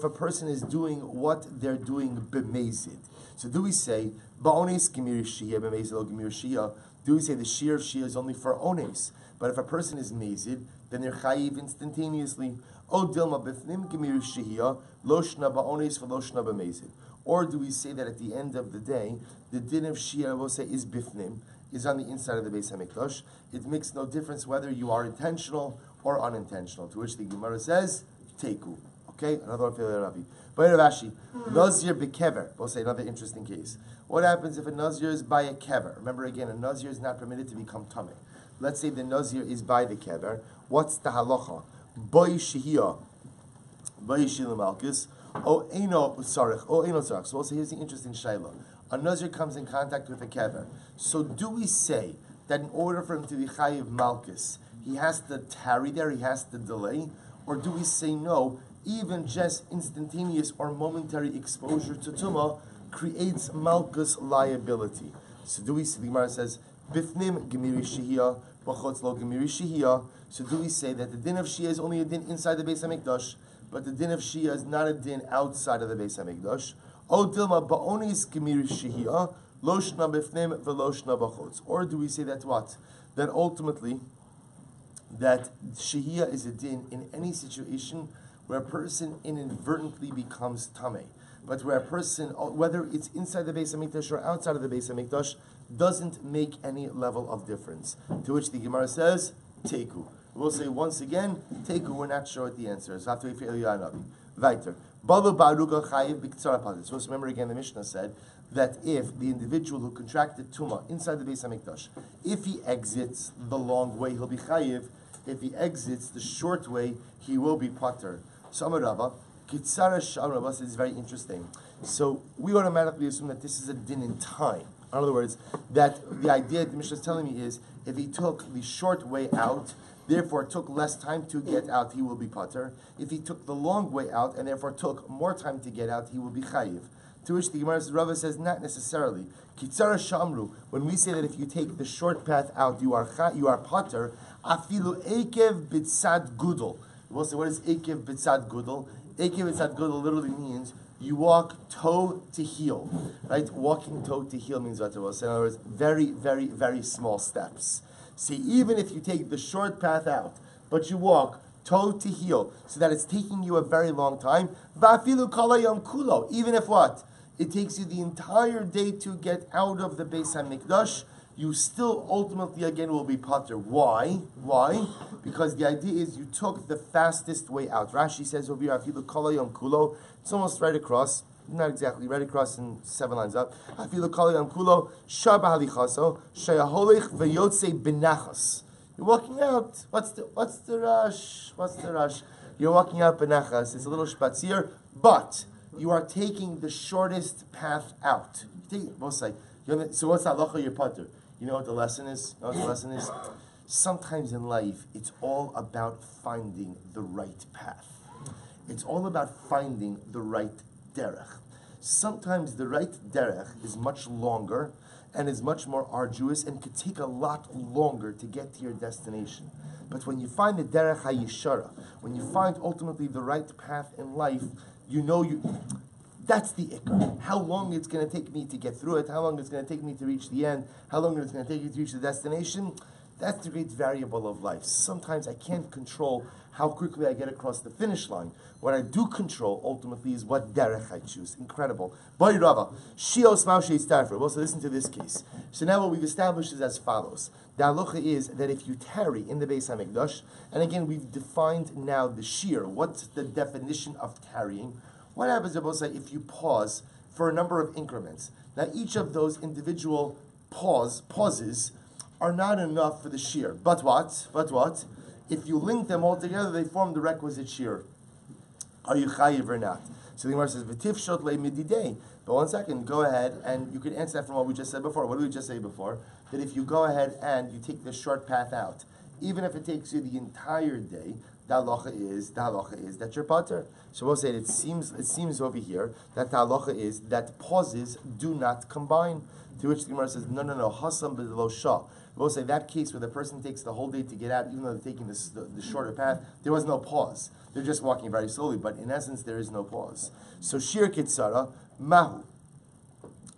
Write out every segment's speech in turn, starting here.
if a person is doing what they're doing b'mezid. So do we say ba'ones gemir shia b'mezid lo gemir shia? Do we say the shear of shia is only for ones? But if a person is mezid, then they're chayiv instantaneously. O dilma b'fnim gemir shia lo shna ba'ones v'lo shna b'mezid. Or do we say that at the end of the day, the din of shia we'll say is bifnim, is on the inside of the Beis Hamikdash. It makes no difference whether you are intentional or unintentional. To which the Gemara says, teku. Okay, another one for the Rabbi. But Ravashi, Nazir bekever. We'll say another interesting case. What happens if a Nazir is by a kever? Remember again, a Nazir is not permitted to become tameh. Let's say the Nazir is by the kever. What's the halacha? Boy shehiyah, boy shilu malchus. Oh, eno sarich. Oh, eno sarich. So we'll say here's the interesting shayla. A Nazir comes in contact with a kever. So do we say that in order for him to be chayiv malchus, he has to tarry there, he has to delay? Or do we say no, even just instantaneous or momentary exposure to tumah creates malchus liability? So do we say, the Gemara says, bifnim gemiri shehiyah, b'chotz lo gemiri shehiyah. So do we say that the din of shia is only a din inside the Beis Hamikdash, but the din of shia is not a din outside of the Beis Hamikdash? O dilma ba'onis gemiri shehiyah, lo shna bifnim v'lo shna b'chotz. Or do we say that what? That ultimately, that shehiyah is a din in any situation where a person inadvertently becomes tameh, but where a person, whether it's inside the Beis Hamikdash or outside of the Beis Hamikdash, doesn't make any level of difference. To which the Gemara says, teku. We'll say once again, teku. We're not sure what the answer is. We'll have to wait for Eliyahu Navi. Weiter. Balu baruga chayiv b'ktsara pater. So remember again, the Mishnah said that if the individual who contracted tumah inside the Beis Hamikdash, if he exits the long way, he'll be chayiv. If he exits the short way, he will be pater. So Amar Rava, Kitsara Sham Rava says it's very interesting. So we automatically assume that this is a din in time. In other words, that the idea the Mishnah is telling me is if he took the short way out, therefore took less time to get out, he will be pater. If he took the long way out and therefore took more time to get out, he will be chayiv. To which the Gemara Rava says not necessarily. Kitsara Shamru, when we say that if you take the short path out, you are pater. Afilu ekev b'tzad gudel. We'll say, what is ekev b'tzad gudel? Ekev b'tzad gudel literally means you walk toe to heel, right? Walking toe to heel means what? We'll say, in other words, very, very, very small steps. See, even if you take the short path out, but you walk toe to heel, so that it's taking you a very long time, va'afilu kala yom kulo, even if what? It takes you the entire day to get out of the Beis HaMikdash, you still ultimately again will be pater. Why? Why? Because the idea is you took the fastest way out. Rashi says over here, afilu kala yom kulo. It's almost right across, not exactly right across in 7 lines up. Afilu kala yom kulo shaba halichaso shayaholich v'yotze benachas. You're walking out. What's the rush? What's the rush? You're walking out benachas. It's a little spatzir, but you are taking the shortest path out. Both sides. So what's that lacha your pater? You know what the lesson is? You know what the lesson is? Sometimes in life, it's all about finding the right path. It's all about finding the right derech. Sometimes the right derech is much longer and is much more arduous and could take a lot longer to get to your destination. But when you find the derech hayishara, when you find ultimately the right path in life, you know that's the ikar. How long it's going to take me to get through it, how long it's going to take me to reach the end, how long it's going to take you to reach the destination, that's the great variable of life. Sometimes I can't control how quickly I get across the finish line. What I do control ultimately is what derech I choose. Incredible. Bari Rava, Shios Maushei Starfer. Well, so listen to this case. So now what we've established is as follows. The halacha is that if you tarry in the Beis HaMikdash, and again we've defined now the shear, what's the definition of tarrying? What happens if you pause for a number of increments? Now each of those individual pauses are not enough for the shear. But what? If you link them all together, they form the requisite shear. Are you chayiv or not? So the Gemara says, "V'tif shot le mididei." But 1 second, go ahead, and you can answer that from what we just said before. What did we just say before? That if you go ahead and you take the short path out, even if it takes you the entire day, the halacha is that you're pater. So we'll say it seems over here that the halacha is that pauses do not combine. To which the Gemara says, no, hasam b'lo shah. We'll say that case where the person takes the whole day to get out, even though they're taking the shorter path, there was no pause. They're just walking very slowly, but in essence, there is no pause. So shir kitzara, mahu.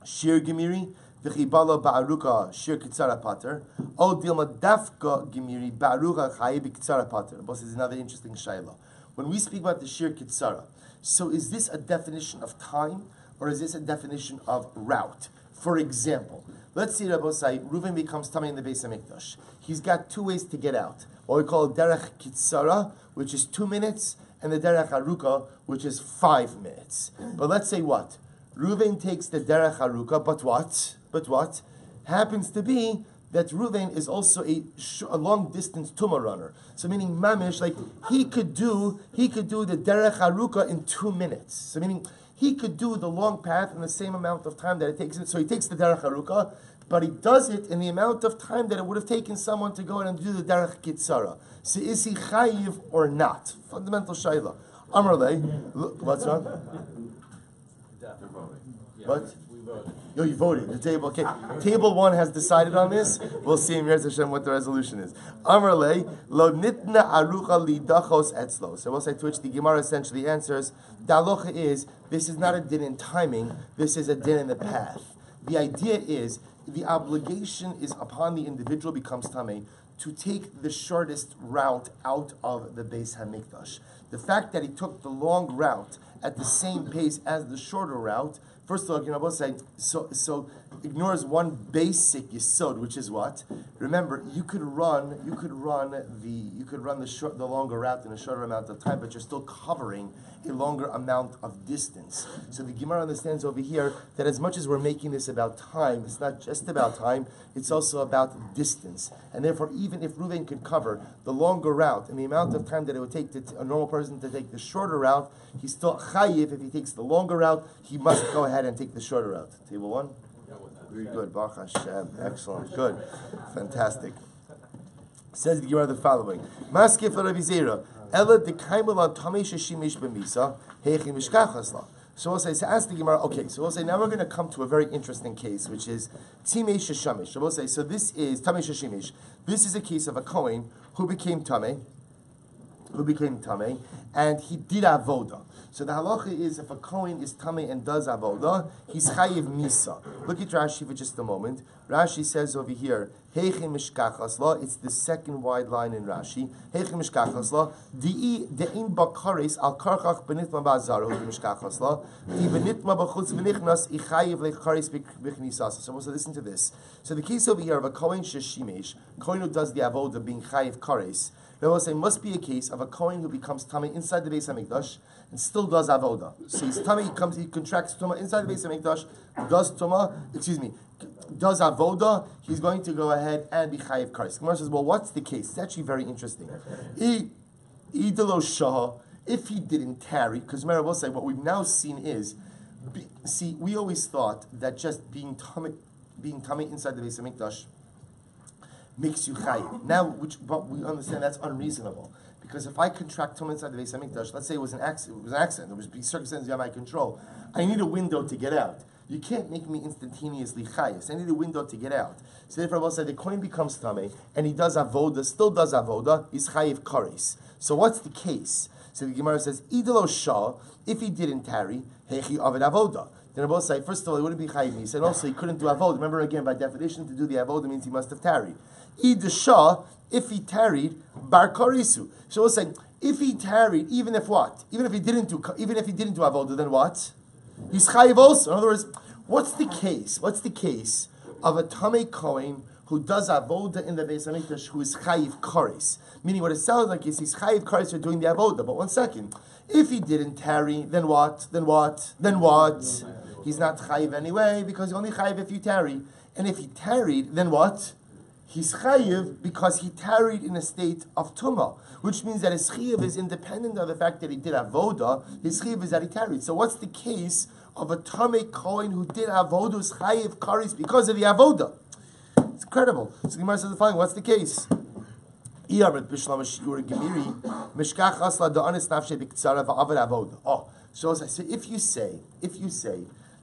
Shir gemiri, v'chibala ba'aruka, shir kitzara pater. O dilma dafka gemiri, ba'aruka chayi b'kitzara pater. This is another interesting shayla. When we speak about the shir kitzara, so is this a definition of time, or is this a definition of route? For example, let's see Rabbosai, Reuven becomes Tamei in the Beis HaMikdash. He's got two ways to get out. What we call Derech Kitzara, which is 2 minutes, and the Derech Haruka, which is 5 minutes. But let's say what? Reuven takes the Derech Haruka, but what? Happens to be that Reuven is also a long distance Tumah runner. So meaning Mamish, like he could do the Derech Haruka in 2 minutes. So meaning he could do the long path in the same amount of time that it takes him. So he takes the Derech Haruka, but he does it in the amount of time that it would have taken someone to go and do the Derech Kitzara. So is he chayiv or not? Fundamental shayla. Amrle, what's wrong? What? Yo, you voted. The table, okay. Table 1 has decided on this. We'll see in Yirz Hashem what the resolution is. Amrle, lo nitna arucha lidachos etzlo. So we'll say to which the Gemara essentially answers, the halacha is, this is not a din in timing, this is a din in the path. The idea is, the obligation is upon the individual, becomes tamei, to take the shortest route out of the Beis HaMikdash. The fact that he took the long route at the same pace as the shorter route, first of all, both say so ignores one basic yesod, which is what? Remember, you could run the longer route in a shorter amount of time, but you're still covering a longer amount of distance. So the Gemara understands over here that as much as we're making this about time, it's not just about time, it's also about distance. And therefore, even if Reuven could cover the longer route and the amount of time that it would take a normal person to take the shorter route, he's still chayiv. If he takes the longer route, he must go ahead and take the shorter route. Table 1? Very good. Baruch Hashem. Excellent. Good. Fantastic. Says the Gemara the following. Maskef Rabbi Zera. Ela dekaimal on tamei sheshimish b'misa heichi mishkachas la. So we'll say, so ask the Gemara, okay, so we'll say, now we're going to come to a very interesting case, which is Timei Sheshamish. So we'll say, so this is Tamei Sheshimish. This is a case of a Kohen who became Tamei, and he did Avoda. So the halacha is, if a Kohen is Tamei and does Avoda, he's Chayiv Misa. Look at Rashi for just a moment. Rashi says over here, Heichi Mishkachas La, it's the second wide line in Rashi. Heichi Mishkachas La, De'in Bakaris al Karchach Benitma Ba'azaru, Mishkachas La, Di Benitma B'chutz V'nichnas, Ichayiv Lechkaris B'chnisasa. So listen to this. So the case over here of a Kohen Sheshimesh, Kohen who does the Avoda being Chayiv Kares, now we'll say must be a case of a Kohen who becomes Tamei inside the Beis HaMikdash and still does Avoda. So he's Tamei, he contracts Tumah inside the Beis HaMikdash, does Avoda, he's going to go ahead and be Chayiv Kares. Gemara says, well, what's the case? It's actually very interesting. Idelo Shah, if he didn't tarry, because Gemara will say, what we've now seen is, we always thought that just being Tamei inside the Beis HaMikdash makes you chayiv. Now, but we understand that's unreasonable. Because if I contract tumah inside the Beis HaMikdash, let's say it was an accident, there was circumstances beyond my control, I need a window to get out. You can't make me instantaneously chayiv. I need a window to get out. So therefore, I will say the kohen becomes tamei, and he does avoda, still does avoda, he's chayiv kares. So what's the case? So the Gemara says, idelo shah, if he didn't tarry, hechi avid avoda. Then I will say, first of all, he wouldn't be chayiv. He said also he couldn't do avoda. Remember again, by definition, to do the avoda means he must have tarried. Shah, if he tarried, bar karisu. So we'll say, if he tarried, even if he didn't do avoda, then what? He's chayiv also. In other words, what's the case? What's the case of a tamei kohen who does avoda in the Beis HaMikdash who is chayiv kares? Meaning, what it sounds like is he's chayiv kares for doing the avoda. But 1 second, if he didn't tarry, then what? He's not chayiv anyway because he's only chayiv if you tarry. And if he tarried, then what? He's chayiv because he tarried in a state of tumah, which means that his chayiv is independent of the fact that he did avoda. His chayiv is that he tarried. So what's the case of a tamei kohen who did avoda who's chayiv kares because of the avoda? It's incredible. So the Gemara says the following: what's the case? Oh, so if you say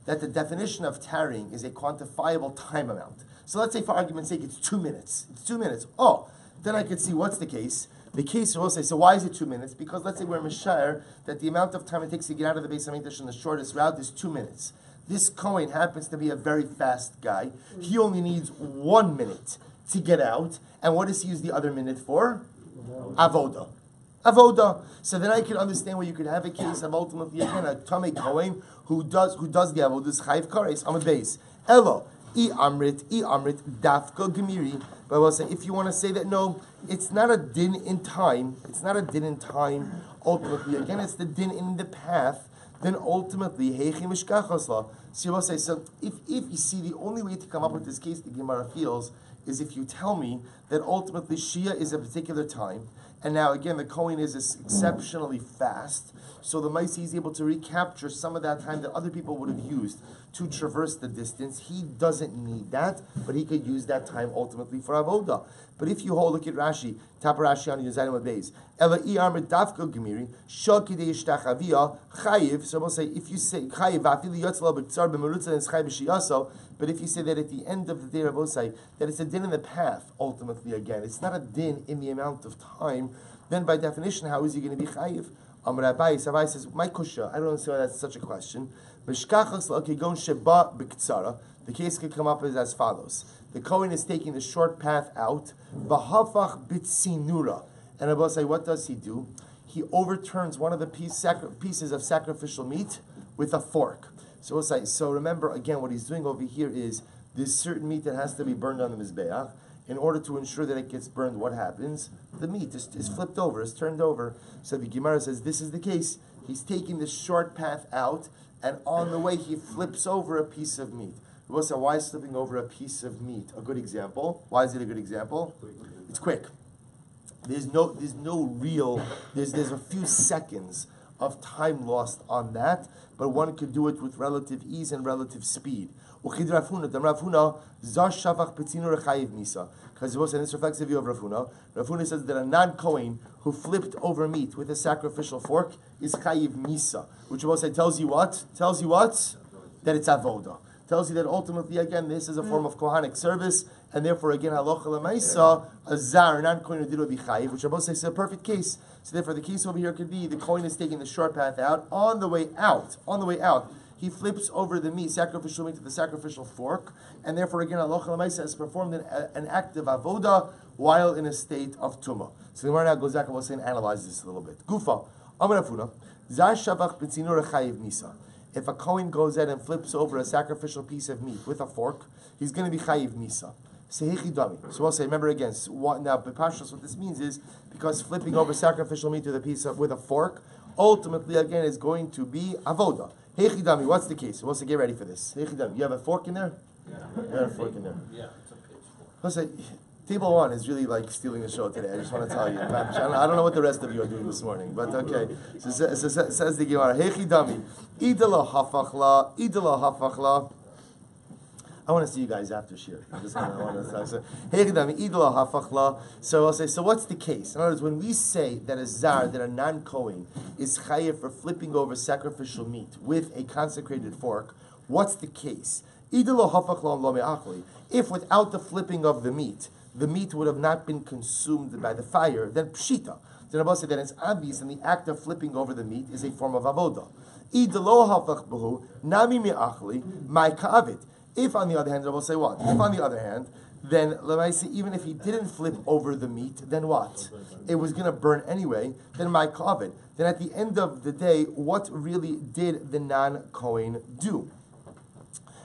that the definition of tarrying is a quantifiable time amount. So let's say for argument's sake it's 2 minutes. It's 2 minutes. Oh, then I could see what's the case. The case will say, so why is it 2 minutes? Because let's say we're Mishayr, that the amount of time it takes to get out of the Beis HaMikdash on the shortest route is 2 minutes. This Kohen happens to be a very fast guy. He only needs 1 minute to get out. And what does he use the other minute for? Avoda. Avoda. So then I can understand where you could have a case of ultimately again a Tamei Kohen who does the Avodah is Chayiv Kares on the base. Elo. I amrit dafka gemiri. But I will say, if you want to say that no, it's not a din in time. It's not a din in time. Ultimately, again, it's the din in the path. Then ultimately, heichi mishkachosla. So you will say, so if you see the only way to come up with this case, the Gemara feels, is if you tell me that ultimately Shia is a particular time, and now again the Kohen is exceptionally fast, so the Maisi is able to recapture some of that time that other people would have used to traverse the distance. He doesn't need that, but he could use that time ultimately for Avodah. But if you hold, look at Rashi, Tap Rashi on Yuzayim Abeis, Ela Iyar Medavka Gemiri, Shokidei Ishtachavia, Chayiv. So we'll say, if you say Chayiv, Afili Yotzla B'Ktsar B'Merutza and Chayiv B'Shiyaso, but if you say that at the end of the day, Rabbosai, that it's a din in the path, ultimately again, it's not a din in the amount of time, then by definition, how is he going to be Chayiv? Rabbi says, my kusha, I don't understand why that's such a question. The case could come up as follows. The Kohen is taking the short path out, and Rabbi say, what does he do? He overturns one of the pieces of sacrificial meat with a fork. So we'll say, so remember again, what he's doing over here is there's certain meat that has to be burned on the Mizbeach. In order to ensure that it gets burned, what happens? The meat is flipped over, is turned over. So the Gemara says this is the case. He's taking the short path out, and on the way he flips over a piece of meat. We'll say, why is flipping over a piece of meat a good example? Why is it a good example? It's quick. There's a few seconds of time lost on that, but one could do it with relative ease and relative speed. Because this reflects the view of Rav Huna. Rav Huna says that a non-Kohen who flipped over meat with a sacrificial fork is chayiv misa, which will say tells you what? That it's avoda. Tells you that ultimately, again, this is a form of kohanic service, and therefore, again, halacha lemaisa, a zar, non-Kohen who did will be chayiv, which I both say is a perfect case. So therefore, the case over here could be the Kohen is taking the short path out. On the way out, he flips over the meat, sacrificial meat, to the sacrificial fork, and therefore, again, halacha lemaisa has performed an act of avoda while in a state of tumah. So the Gemara now goes back and we'll say and analyze this a little bit. Gufa, Amar Afuna, zar shavach b'tzinur chayiv misa. If a Kohen goes out and flips over a sacrificial piece of meat with a fork, he's going to be chayiv misa. So we'll say, remember again, now B'Pashtos, what this means is, because flipping over sacrificial meat with a fork, ultimately again is going to be avoda. Heichidami, what's the case? We'll say, get ready for this. Heichidami, you have a fork in there? Yeah. You have a fork in there. Yeah, it's on page 4. We'll say, table 1 is really like stealing the show today. I just want to tell you. I don't know what the rest of you are doing this morning, but okay. So says the Gemara, Heichidami, idala hafachla. I want to see you guys after shir. So I'll say, so what's the case? In other words, when we say that a zar, that a non-Kohen, is chayiv for flipping over sacrificial meat with a consecrated fork, what's the case? If without the flipping of the meat would have not been consumed by the fire, then pshita. Then Rabbi said that it's obvious, and the act of flipping over the meat is a form of avodah. If on the other hand, I will say what? If on the other hand, then even if he didn't flip over the meat, then what? It was going to burn anyway. Then my kavid. Then at the end of the day, what really did the non-Kohen do?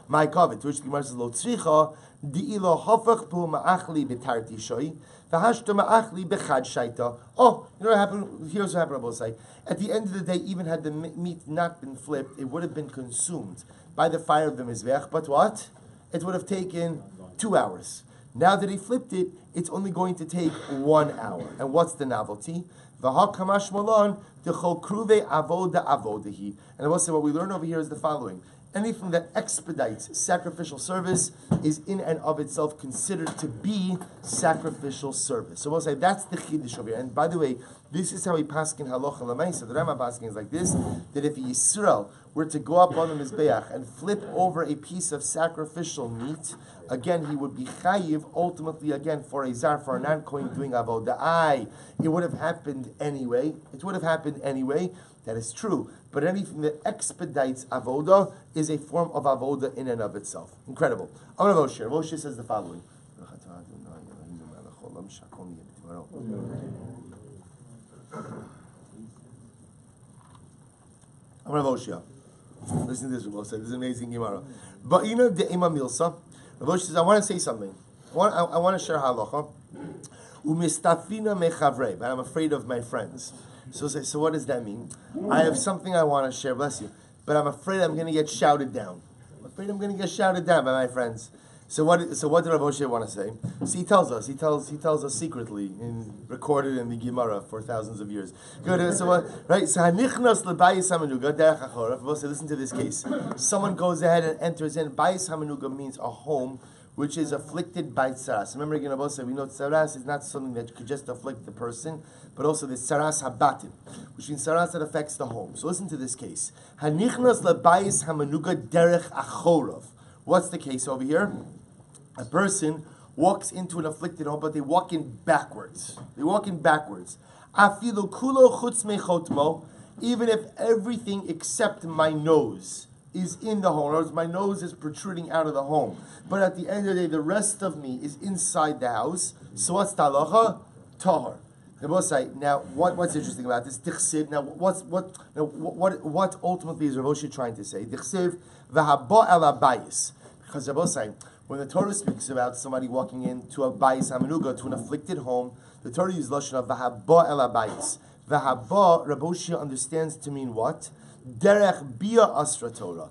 My kavid. To which the Gemara says, Lo tzricha di'ilo hafach pu ma'achli b'tarti shoi v'hashto ma'achli b'chad shaita. Oh, you know what happened? Here's what happened, I will say. At the end of the day, even had the meat not been flipped, it would have been consumed by the fire of the Mizbech, but what? It would have taken 2 hours. Now that he flipped it, it's only going to take 1 hour. And what's the novelty? V'ha kamash malon The chol kruve avoda avodahi. And I will say what we learn over here is the following. Anything that expedites sacrificial service is in and of itself considered to be sacrificial service. So we'll say that's the chiddush over here. And by the way, this is how we paskin halacha l'maisa. The Rama paskin is like this: that if Yisrael were to go up on the mizbeach and flip over a piece of sacrificial meat, again he would be chayiv ultimately again for a zar, for a non-kohen doing avodah. It would have happened anyway. It would have happened anyway. That is true. But anything that expedites avodah is a form of avodah in and of itself. Incredible. I'm going to Moshe. Moshe says the following. I'm going to Moshe. Listen to this, Moshe. This is amazing Gemara. Ba'ina de'ema milsa. Moshe says, I want to say something. I want to share halacha. Umistafina mechavrei. But I'm afraid of my friends. So what does that mean? I have something I want to share, bless you, but I'm afraid I'm going to get shouted down. I'm afraid I'm going to get shouted down by my friends. So what did Rav Moshe want to say? So he tells us secretly, recorded in the Gemara for thousands of years. Good. So what? Right. So hanichnas lebayis hamenuga derech achorav. Listen to this case. Someone goes ahead and enters in. Bayis hamenuga means a home which is afflicted by tsaras. Remember, again, we know tsaras is not something that could just afflict the person, but also the tsaras habatim, which means tsaras that affects the home. So listen to this case. Hanichnas lebayis hamenuga derech achorav. What's the case over here? A person walks into an afflicted home, but they walk in backwards. Afilu kulo chutz mechotmo, even if everything except my nose is in the home. In other words, my nose is protruding out of the home. But at the end of the day, the rest of me is inside the house. So what's talacha? Tahor. Now, what's interesting about this? Dichsiv. Now, what ultimately is Rav Moshe trying to say? Dichsiv v'haba el habayis. Because Rav Moshe, when the Torah speaks about somebody walking into a bayis hamenuga, to an afflicted home, the Torah uses lashon of v'haba el habayis. V'haba, Rav Moshe understands to mean what? Derech bia asra Torah.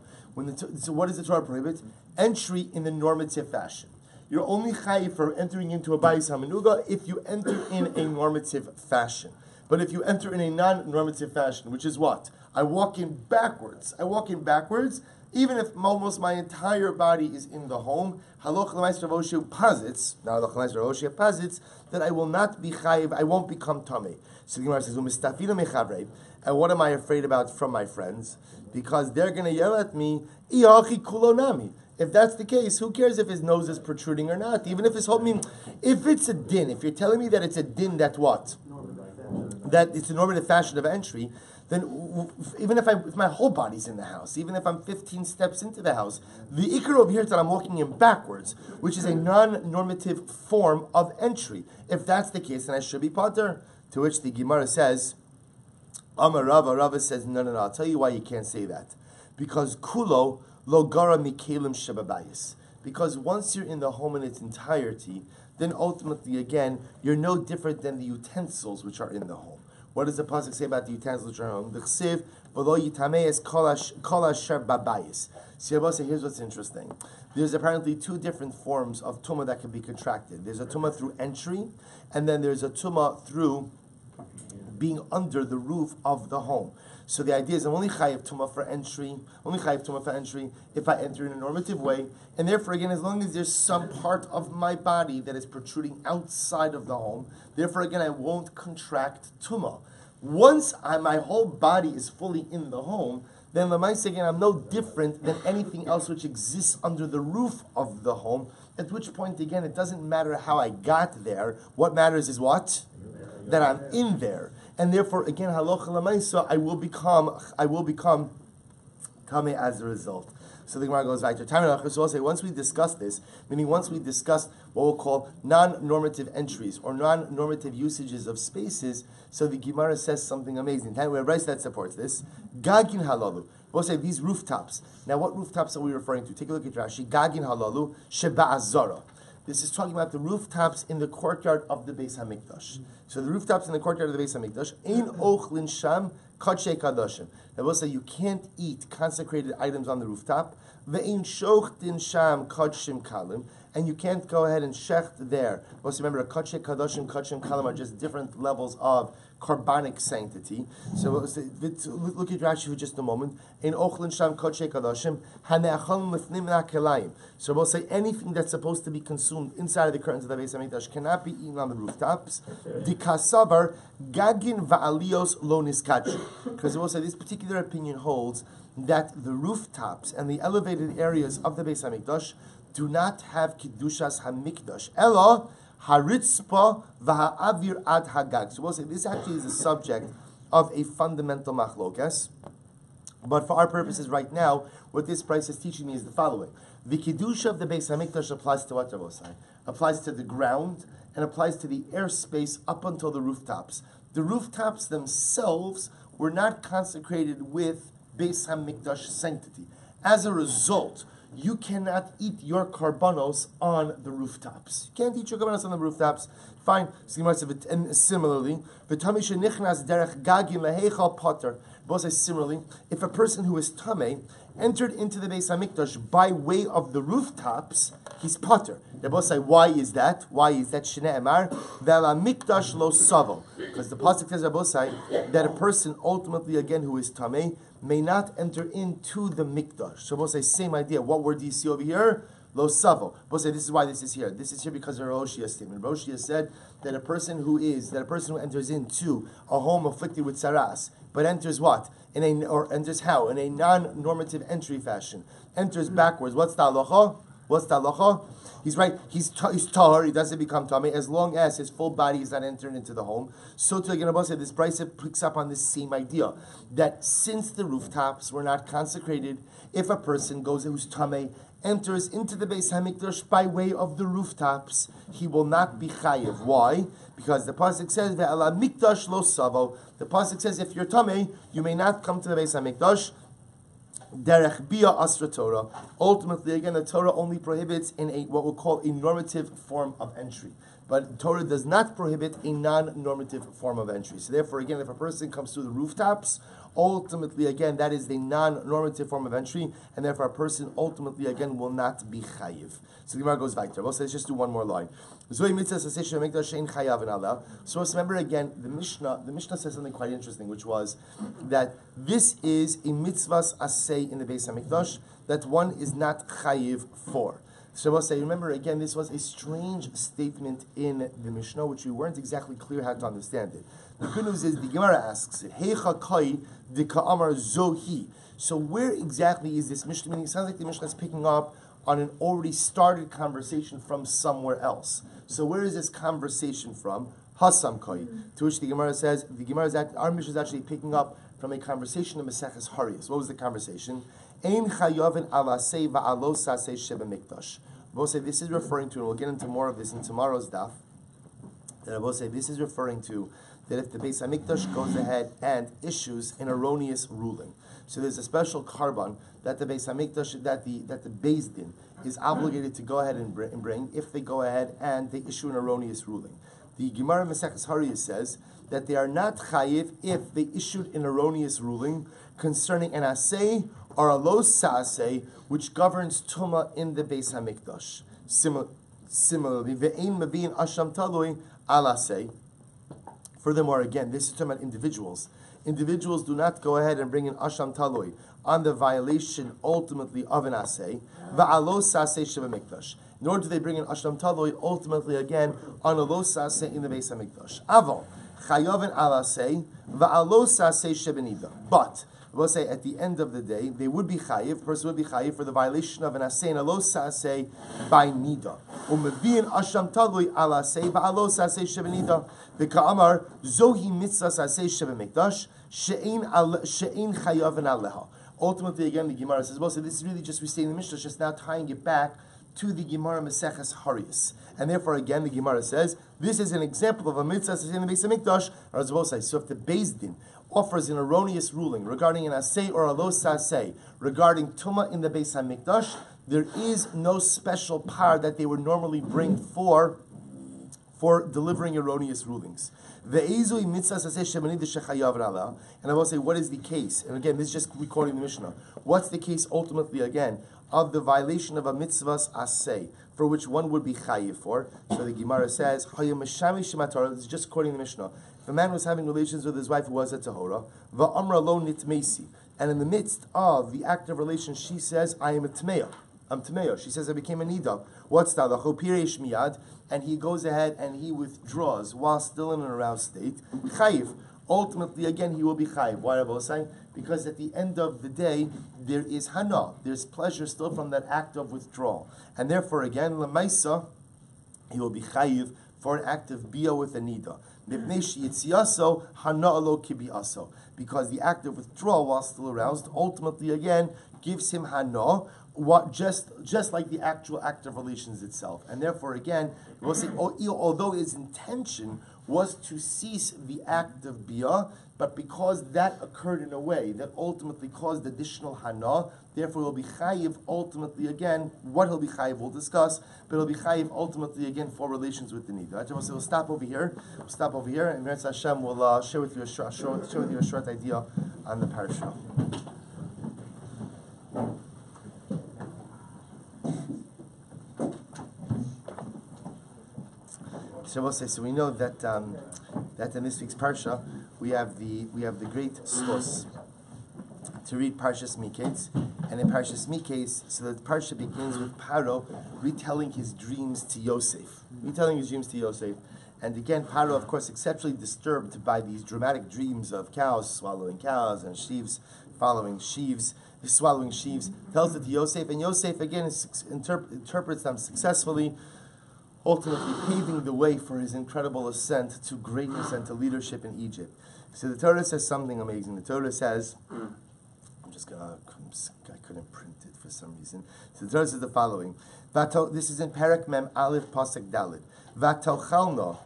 So what does the Torah prohibit? Entry in the normative fashion. You're only chayiv for entering into a bayis hamenuga if you enter in a normative fashion. But if you enter in a non-normative fashion, which is what? I walk in backwards, even if almost my entire body is in the home. Halach l'mais Rav Moshe posits, that I will not be chayiv, I won't become tamei. So the Gemara says, "Umistafina mechavrei." And what am I afraid about from my friends? Because they're going to yell at me, "Iachi kulonami." If that's the case, who cares if his nose is protruding or not? Even if his whole if it's a din, if you're telling me that it's a din, that what? That it's a normative fashion of entry, then even if my whole body's in the house, even if I'm 15 steps into the house, the ikar over here is that I'm walking in backwards, which is a non-normative form of entry. If that's the case, then I should be pater. To which the Gemara says, Amar Rava says, no, I'll tell you why you can't say that. Because kulo lo gara mikelim shebabayis. Because once you're in the home in its entirety, then ultimately, again, you're no different than the utensils which are in the home. What does the pasuk say about the utensils which are in the home? The chsiv v'lo yitameis kol asher babayis. So here's what's interesting. There's apparently two different forms of tumah that can be contracted. There's a tumah through entry, and then there's a tumah through being under the roof of the home. So the idea is I'm only chayiv tumah for entry, if I enter in a normative way, and therefore again, as long as there's some part of my body that is protruding outside of the home, therefore again, I won't contract tumah. Once my whole body is fully in the home, then again, I'm no different than anything else which exists under the roof of the home, at which point again, it doesn't matter how I got there. What matters is what? That I'm in there. And therefore, again, halacha l'maisa, I will become tamei as a result. So the Gemara goes back to time. So I'll say once we discuss this, meaning once we discuss what we'll call non-normative entries or non-normative usages of spaces, so the Gemara says something amazing. We have rice that supports this. Gagin halalu. We'll say these rooftops. Now, what rooftops are we referring to? Take a look at Rashi. Gagin halalu sheba'azara. This is talking about the rooftops in the courtyard of the Beis Hamikdash. So the rooftops in the courtyard of the Beis Hamikdash, ein ochlin sham kadshe kadoshim. Now we'll say you can't eat consecrated items on the rooftop. Ve'ein shochtin sham kadshim kalim, and you can't go ahead and shecht there. Also remember, kadshe kadoshim, kadshim kalim are just different levels of carbonic sanctity. So look at Rashi for just a moment. In Ochlin Sham Kodshe Kadoshim, Hane'achal Mifnim Na'kelayim. So we'll say anything that's supposed to be consumed inside of the curtains of the Beis Hamikdash cannot be eaten on the rooftops. Dikasavar Gagin Va'alios Lo Niskachu. Because we'll say this particular opinion holds that the rooftops and the elevated areas of the Beis Hamikdash do not have Kiddushas HaMikdash. Elo Haritzpa V'ha'avir Ad Hagag. So we'll say this actually is the subject of a fundamental machlokas. But for our purposes right now, what this price is teaching me is the following. The Kiddusha of the Beis HaMikdash applies to what, Rabosai? Applies to the ground and applies to the airspace up until the rooftops. The rooftops themselves were not consecrated with Beis HaMikdash sanctity. As a result, you cannot eat your karbanos on the rooftops. You can't eat your karbanos on the rooftops. Fine. And similarly, similarly, if a person who is tamei entered into the Beis Hamikdash by way of the rooftops, he's potter. Why is that? Why is that? Shnei Emar Ve'ala Mikdash lo savo. Because the pasuk says, that a person ultimately again who is tamei may not enter into the mikdash. So we'll say same idea. What word do you see over here? Lo savo. We'll say this is why this is here. This is here because of Roshia statement. Roshia said that a person who enters into a home afflicted with saras, but enters what? Enters how? In a non-normative entry fashion. Enters backwards. What's the halacha? What's the halacha? He's right. He's tahor. He doesn't become tamei as long as his full body is not entering into the home. So to again, said this price picks up on this same idea that since the rooftops were not consecrated, if a person who's tamei enters into the Beis Hamikdash by way of the rooftops, he will not be chayiv. Why? Because the pasuk says ve'ala mikdash lo savo. The pasuk says if you're tamei, you may not come to the Beis Hamikdash. Derech Bia Asra Torah. Ultimately, again, the Torah only prohibits in what we'll call a normative form of entry. But Torah does not prohibit a non-normative form of entry. So therefore, again, if a person comes through the rooftops, ultimately, again, that is the non-normative form of entry, and therefore a person ultimately, again, will not be chayiv. So the Gemara goes weiter. Well, so let's just do one more line. So let's remember again, the Mishnah says something quite interesting, which was that this is a mitzvahs asay in the Beis HaMikdash that one is not chayiv for. So we'll say, remember again, this was a strange statement in the Mishnah, which we weren't exactly clear how to understand it. The good news is the Gemara asks it, Heicha kai de ka'amar zohi. So where exactly is this Mishnah? Meaning, it sounds like the Mishnah is picking up on an already started conversation from somewhere else. So where is this conversation from? Hasam kai. To which the Gemara says, our Mishnah is actually picking up from a conversation in Maseches Hariyos. What was the conversation? Ein chayovin alasei va'alosasei shebemikdash. We'll say this is referring to, and we'll get into more of this in tomorrow's daf, that I will say this is referring to that if the Beis HaMikdash goes ahead and issues an erroneous ruling. So there's a special carbon that the Beis HaMikdash, that the Beis Din is obligated to go ahead and bring if they go ahead and they issue an erroneous ruling. The Gemara Maseches Hariyos says that they are not chayiv if they issued an erroneous ruling concerning an asay or a lo sa'asay, which governs Tumah in the Beis HaMikdash. Similarly, ve'ein mebi'in asham talui al asay. Furthermore, again, this is talking about individuals. Individuals do not go ahead and bring in asham talui on the violation ultimately of an asay, va'alo sa'asay shebemikdash. Nor do they bring in asham talui ultimately again on a lo sa'asay in the Beis HaMikdash. Aval chayovin al asay va'alo sa'asay shebenida. But we'll say at the end of the day, they would be chayiv, person would be chayiv for the violation of an asay and a lo sa'asay by nida. U'mevi'in asham talui al asay va'alo sa'asay shebenida. V'ka'amar zohi mitzvah sa'asay shebemikdash she'ein chayovin aleha. Ultimately, again, the Gemara says, well, so this is really just restating the Mishnah, just now tying it back to the Gemara Maseches Hariyos. And therefore, again, the Gemara says, this is an example of a mitzvah in the Beis HaMikdash, or as well say, so if the Beis Din offers an erroneous ruling regarding an asay or a lo sasay, regarding Tumah in the Beis HaMikdash, there is no special par that they would normally bring for delivering erroneous rulings. And I will say, what is the case? And again, this is just recording the Mishnah. What's the case ultimately, again, of the violation of a mitzvah's asay, for which one would be chayiv for? So the Gemara says, this is just quoting the Mishnah. The man was having relations with his wife who was a tahora. Va'amra lo nitmesi. And in the midst of the act of relation, she says, I am a tmeya. I'm tmeya. She says, I became a nida. What's that? Pireish miyad. And he goes ahead and he withdraws while still in an aroused state. Chayiv. Ultimately, again, he will be chayiv. Why Rabbi say? Because at the end of the day, there is hana. There's pleasure still from that act of withdrawal. And therefore, again, lemaisa, he will be chayiv for an act of bia with a nida. Because the act of withdrawal while still aroused ultimately again gives him hana, just like the actual act of relations itself. And therefore again, we'll say, although his intention was to cease the act of bia, but because that occurred in a way that ultimately caused additional hana, therefore he'll be chayiv ultimately again. What he'll be chayiv we'll discuss, but he'll be chayiv ultimately again for relations with the nida. Right? So we'll stop over here. And Meretz Hashem will share with you a short idea on the parasha. So we know that in this week's parsha we have the great source to read Parshas Miketz, and in Parshas Miketz, so the parsha begins with Paro retelling his dreams to Yosef, and again Paro, of course, exceptionally disturbed by these dramatic dreams of cows swallowing cows and sheaves following sheaves, swallowing sheaves, tells it to Yosef, and Yosef again interprets them successfully, ultimately paving the way for his incredible ascent to greatness and to leadership in Egypt. So the Torah says something amazing. The Torah says, I couldn't print it for some reason. So the Torah says the following. This is in Perek Mem Aleph Pasuk Dalet. Vatochalno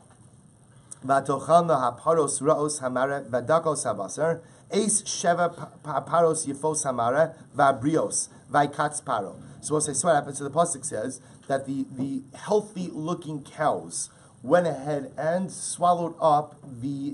haparos raos hamara vadakos habasar eis sheva paros yifos hamara vabrios vaikatz paro. So we'll say, so what happens? So the pasuk says that the healthy looking cows went ahead and swallowed up the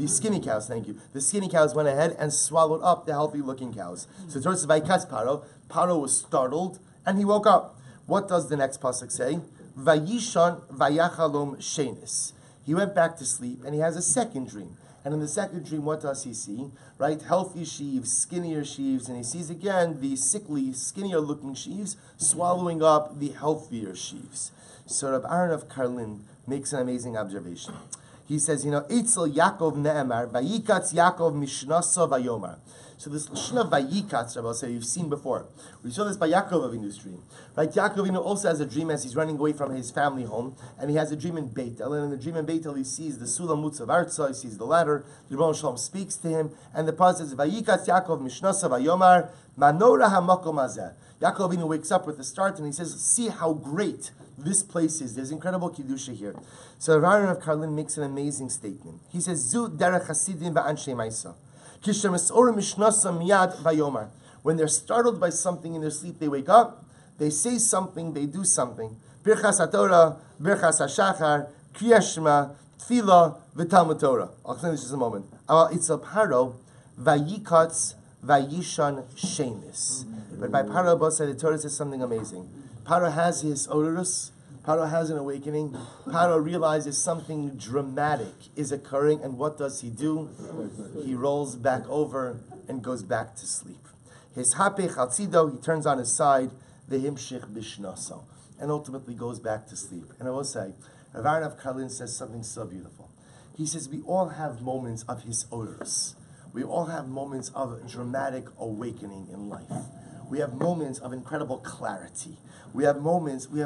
skinny cows. Thank you. The skinny cows went ahead and swallowed up the healthy looking cows. So the Torah says, "Vaikatz Paro." Paro was startled and he woke up. What does the next pasuk say? Vayishan vayachalom shenis. He went back to sleep and he has a second dream. And in the second dream, what does he see? Right? Healthy sheaves, skinnier sheaves, and he sees again the sickly, skinnier looking sheaves swallowing up the healthier sheaves. So Rabbi Aaron of Karlin makes an amazing observation. He says, Eitzel Yaakov ne'emar, vayikatz Yaakov mishnasa vayomar. So this Lashon of vayikatz, Rabbi say, you've seen before. We saw this by Yaakov Avinu's dream. Right? Yaakov Avinu also has a dream as he's running away from his family home, and he has a dream in Beitel. And in the dream in Beitel, he sees the Sulam Mutzav Arza, he sees the ladder. The Rebbe Shalom speaks to him, and the pasuk says, vayikatz Yaakov mishnasa vayomar, manora hamakom hazeh. Yaakov Avinu wakes up with the start, and he says, see how great this place is. There's incredible Kedusha here. So Rabbi Aaron of Karlin makes an amazing statement. He says, Zu derech hasidim va'anshei ma'isa. When they're startled by something in their sleep, they wake up, they say something, they do something. Birchas HaTorah, Birchas HaShachar, Kriyas Shema, Tefillah, v'Talmud Torah. I'll explain this in just a moment. Itzel Paro, vayikatz, vayishan shenis. But by Paro, the Torah says something amazing. Paro has his odorus. Paro has an awakening. Paro realizes something dramatic is occurring, and what does he do? He rolls back over and goes back to sleep. His hapech altzido, he turns on his side, v'himshich bishnaso, and ultimately goes back to sleep. And I will say, Rav Aaron of Karlin says something so beautiful. He says we all have moments of his odorus. We all have moments of dramatic awakening in life. We have moments of incredible clarity. We have moments when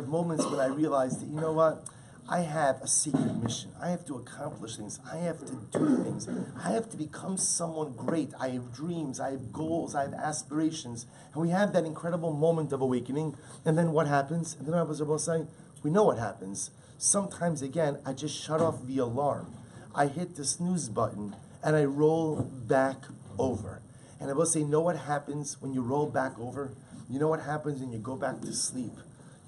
I realize that, you know what? I have a secret mission. I have to accomplish things. I have to do things. I have to become someone great. I have dreams. I have goals. I have aspirations. And we have that incredible moment of awakening. And then what happens? And then I was about saying, we know what happens. Sometimes, again, I just shut off the alarm. I hit the snooze button and I roll back over. And I will say, know what happens when you roll back over? You know what happens when you go back to sleep?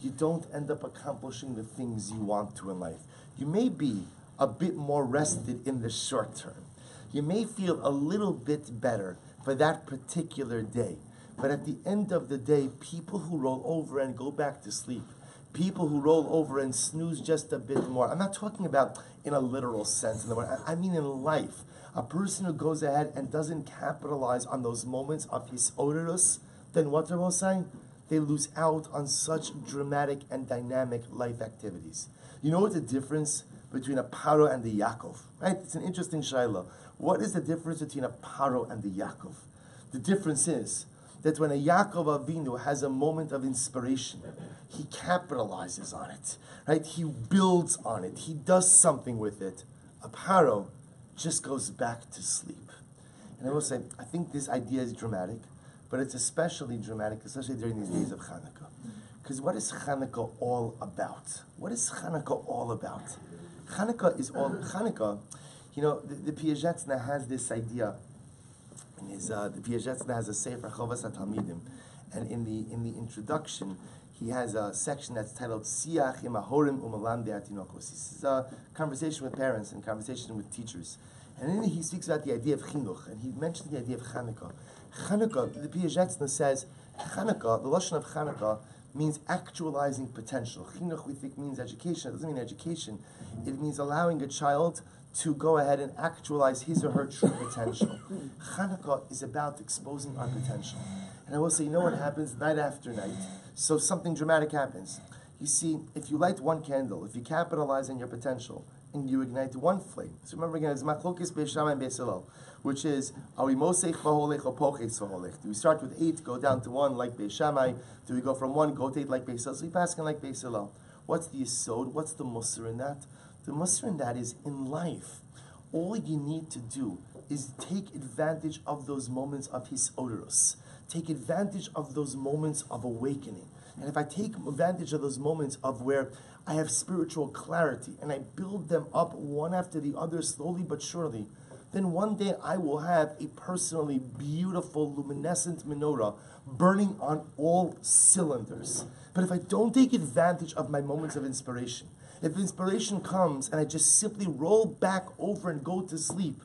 You don't end up accomplishing the things you want to in life. You may be a bit more rested in the short term. You may feel a little bit better for that particular day. But at the end of the day, people who roll over and go back to sleep, People who roll over and snooze just a bit more. I'm not talking about in a literal sense. I mean in life. A person who goes ahead and doesn't capitalize on those moments of his odorus, then what they're all saying? They lose out on such dramatic and dynamic life activities. You know what the difference between a paro and the Yaakov? Right? It's an interesting shayla. What is the difference between a paro and the Yaakov? The difference is that when a Yaakov Avinu has a moment of inspiration, he capitalizes on it, right? He builds on it. He does something with it. A paro just goes back to sleep. And I will say, I think this idea is dramatic, but it's especially dramatic, especially during these days of Hanukkah. Because what is Hanukkah all about? What is Hanukkah all about? Hanukkah, you know, the Piazetzna has this idea. The Piazetzna has a Sefer Chovas HaTalmidim, and in the introduction, he has a section that's titled Siach im Ahorim u'Malamdei Atinokos. This is a conversation with parents and conversation with teachers. And then he speaks about the idea of chinuch, and he mentioned the idea of Chanukah. Chanukah, the Piazetzna says, Chanukah, the lashon of Chanukah, means actualizing potential. Chinuch, we think, means education. It doesn't mean education. It means allowing a child to go ahead and actualize his or her true potential. Chanukah is about exposing our potential. And I will say, you know what happens night after night? So something dramatic happens. You see, if you light one candle, if you capitalize on your potential, and you ignite one flame. So remember again, it's machlokes Beis Shammai and Beis Hillel, which is, are we mosech v'holech or poches v'holech? Do we start with 8, go down to 1 like Beis Shammai? Do we go from 1, go to 8 like Beis Hillel? So we pass on like Beis Hillel. What's the yesod? What's the musar in that? The musar in that is, in life, all you need to do is take advantage of those moments of his odorous. Take advantage of those moments of awakening. And if I take advantage of those moments of where I have spiritual clarity and I build them up one after the other slowly but surely, then one day I will have a personally beautiful luminescent menorah burning on all cylinders. But if I don't take advantage of my moments of inspiration, if inspiration comes and I just simply roll back over and go to sleep,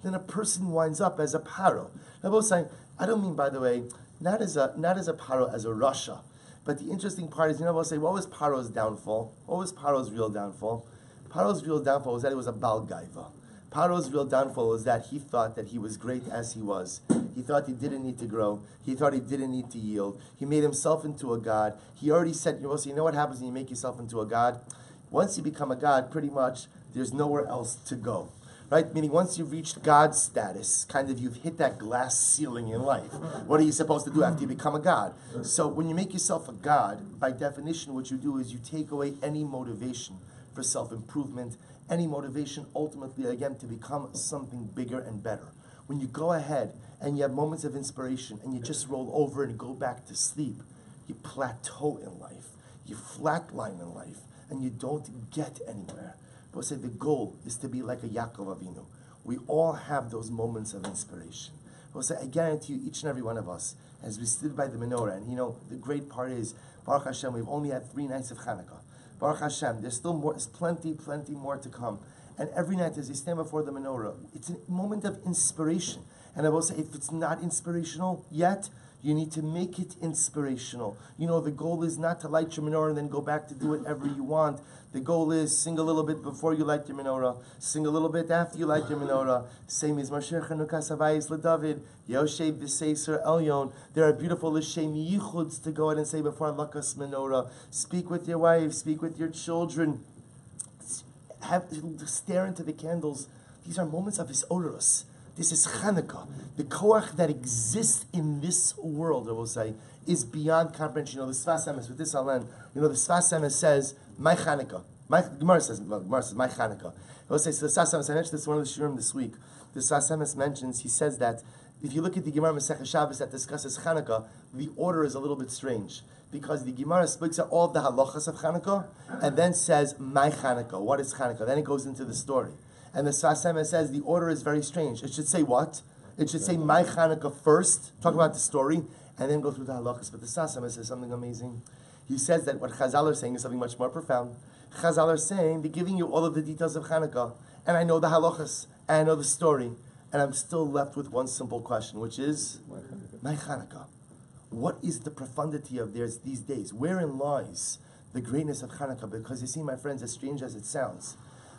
then a person winds up as a paro. I'm both saying, I don't mean, by the way, not as a paro, as a rasha. But the interesting part is, we'll say, what was Paro's downfall? What was Paro's real downfall? Paro's real downfall was that he was a Bal Gaiva. Paro's real downfall was that he thought that he was great as he was. He thought he didn't need to grow. He thought he didn't need to yield. He made himself into a god. He already said, you know what happens when you make yourself into a god? Once you become a god, pretty much, there's nowhere else to go. Right? Meaning once you've reached God status, kind of you've hit that glass ceiling in life. What are you supposed to do after you become a God? So when you make yourself a God, by definition what you do is you take away any motivation for self-improvement, any motivation ultimately, again, to become something bigger and better. When you go ahead and you have moments of inspiration and you just roll over and go back to sleep, you plateau in life, you flatline in life, and you don't get anywhere. But say the goal is to be like a Yaakov Avinu. We all have those moments of inspiration. But say, I guarantee you, each and every one of us, as we stood by the menorah, and the great part is, Baruch Hashem, we've only had 3 nights of Hanukkah. Baruch Hashem, there's still more, there's plenty more to come. And every night as you stand before the menorah, it's a moment of inspiration. And I will say, if it's not inspirational yet, you need to make it inspirational. The goal is not to light your menorah and then go back to do whatever you want. The goal is sing a little bit before you light your menorah, sing a little bit after you light your menorah. Same as Mashiach Chanukas Havayis LeDavid, Yoshev V'Seiser Elyon. There are beautiful L'Shem Yichuds to go ahead and say before Lakas menorah. Speak with your wife, speak with your children. Stare into the candles. These are moments of his odorous. This is Chanukah. The koach that exists in this world, I will say, is beyond comprehension. The Sfas Emes, with this I'll end. The Sfas Emes says, my Chanukah. Gemara says, my Chanukah. I will say, so the Sfas Emes, I mentioned this in one of the Shurim this week. The Sfas Emes mentions, he says that, if you look at the Gemara Masechah Shabbos that discusses Chanukah, the order is a little bit strange. Because the Gemara speaks out all of the halachas of Chanukah, and then says, my Chanukah. What is Chanukah? Then it goes into the story. And the Sfas Emes says the order is very strange. It should say what? It should say my Chanukah first, talk about the story, and then go through the halachas. But the Sfas Emes says something amazing. He says that what Chazal are saying is something much more profound. Chazal are saying, they're giving you all of the details of Chanukah, and I know the halachas, and I know the story, and I'm still left with one simple question, which is, my Chanukah. What is the profundity of these days? Wherein lies the greatness of Hanukkah, because you see, my friends, as strange as it sounds,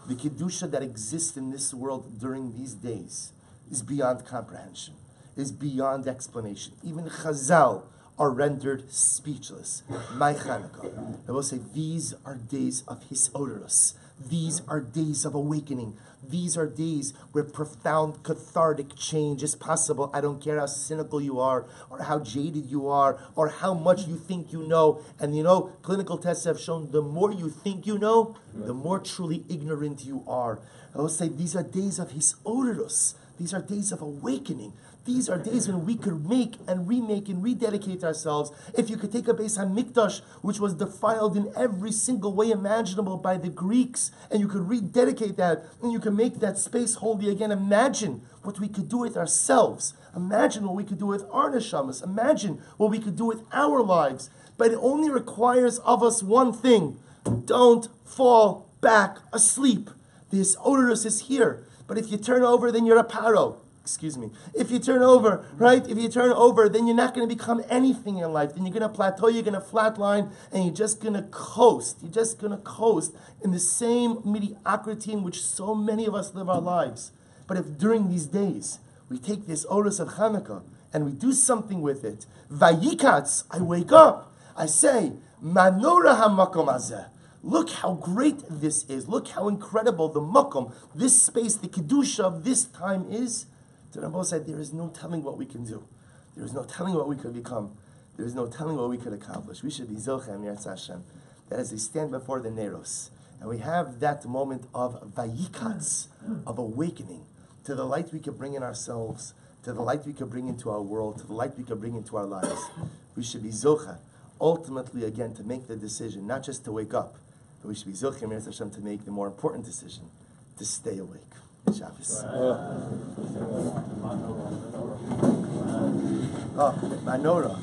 the Kedusha that exists in this world during these days is beyond comprehension, is beyond explanation. Even Chazal are rendered speechless. My Hanukkah. I will say, these are days of Hisodorus. These are days of awakening. These are days where profound cathartic change is possible. I don't care how cynical you are, or how jaded you are, or how much you think you know. And you know, clinical tests have shown the more you think you know, the more truly ignorant you are. I will say, these are days of Hisodorus. These are days of awakening. These are days when we could make and remake and rededicate ourselves. If you could take a Beis HaMikdash, which was defiled in every single way imaginable by the Greeks, and you could rededicate that, and you could make that space holy again. Imagine what we could do with ourselves. Imagine what we could do with our neshamas. Imagine what we could do with our lives. But it only requires of us one thing. Don't fall back asleep. This odorous is here. But if you turn over, then you're a paro. Excuse me. If you turn over, right? If you turn over, then you're not going to become anything in life. Then you're going to plateau, you're going to flatline, and you're just going to coast. You're just going to coast in the same mediocrity in which so many of us live our lives. But if during these days, we take this Oros of Hanukkah, and we do something with it, Vayikatz, I wake up, I say, Manora hamakom hazeh. Look how great this is. Look how incredible the makom, this space, the kedusha of this time is. The Rambo said, there is no telling what we can do. There is no telling what we could become. There is no telling what we could accomplish. We should be zochem Yetz Hashem, that as we stand before the Neros, and we have that moment of vayikatz, of awakening, to the light we could bring in ourselves, to the light we could bring into our world, to the light we could bring into our lives. We should be zocha, ultimately again, to make the decision, not just to wake up, but we should be zochem Yetz Hashem to make the more important decision, to stay awake. Shabbos. Manora.